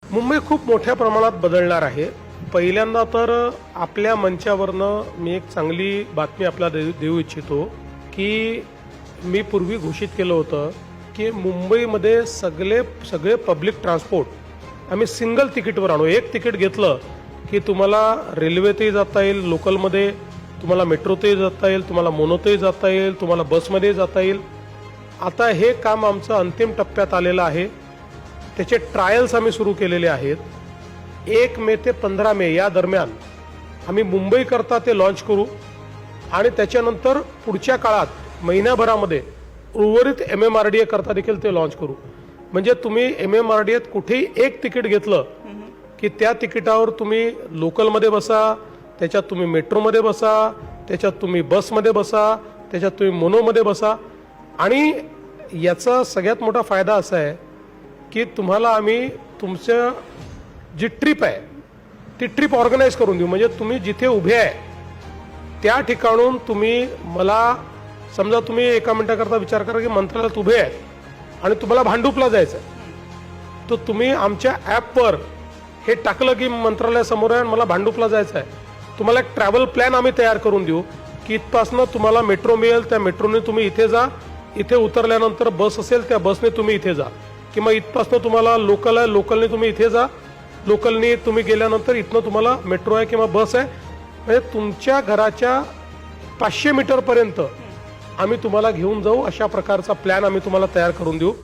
मुंबई खूप मोठ्या प्रमाणात बदलणार आहे। पहिल्यांदा तर आपल्या मंचावरनं मी एक चांगली बातमी आपल्याला देऊ इच्छितो की मी पूर्वी घोषित केलं होतं की मुंबईमध्ये सगळे पब्लिक ट्रान्सपोर्ट आम्ही सिंगल तिकीटवर आणू। एक तिकीट घेतलं की तुम्हाला रेल्वेतही जाता येईल, लोकलमध्ये तुम्हाला मेट्रोतही जाता येईल, तुम्हाला मोनोतही जाता येईल, तुम्हाला बसमध्ये जाता येईल। आता हे काम आमचं अंतिम टप्प्यात आलेलं आहे। त्याचे ट्रायल्स आम्ही सुरू केलेले आहेत। 1 मे ते 15 मे या दरम्यान आम्ही मुंबई करता ते लॉन्च करू आणि त्याच्यानंतर पुढच्या काळात महिन्याभरामध्ये उर्वरित MMRDA करता देखील ते लॉन्च करू। म्हणजे तुम्ही MMRDAत कुठेही एक तिकीट घेतलं की त्या तिकिटावर तुम्ही लोकलमध्ये बसा, त्याच्यात तुम्ही मेट्रोमध्ये बसा, त्याच्यात तुम्ही बसमध्ये बसा, त्याच्यात तुम्ही मोनोमध्ये बसा। आणि याचा सगळ्यात मोठा फायदा असा आहे की तुम्हाला आम्ही तुमचं जी ट्रिप आहे ती ट्रिप ऑर्गनाईज करून देऊ। म्हणजे तुम्ही जिथे उभे आहे त्या ठिकाणून तुम्ही मला समजा तुम्ही एका मिनिटाकरता विचार करा की मंत्रालयात उभे आहेत आणि तुम्हाला भांडुपला जायचं आहे, तर तुम्ही आमच्या ॲपवर हे टाकलं की मंत्रालयासमोर आहे आणि मला भांडुपला जायचं आहे, तुम्हाला एक ट्रॅव्हल प्लॅन आम्ही तयार करून देऊ की इथपासनं तुम्हाला मेट्रो मिळेल, त्या मेट्रोने तुम्ही इथे जा, इथे उतरल्यानंतर बस असेल त्या बसने तुम्ही इथे जा, किंवा इथपासनं तुम्हाला लोकल आहे, लोकलने तुम्ही इथे जा, लोकलने तुम्ही गेल्यानंतर इथनं तुम्हाला मेट्रो आहे किंवा बस आहे। म्हणजे तुमच्या घराच्या 500 मीटरपर्यंत आम्ही तुम्हाला घेऊन जाऊ, अशा प्रकारचा प्लॅन आम्ही तुम्हाला तयार करून देऊ।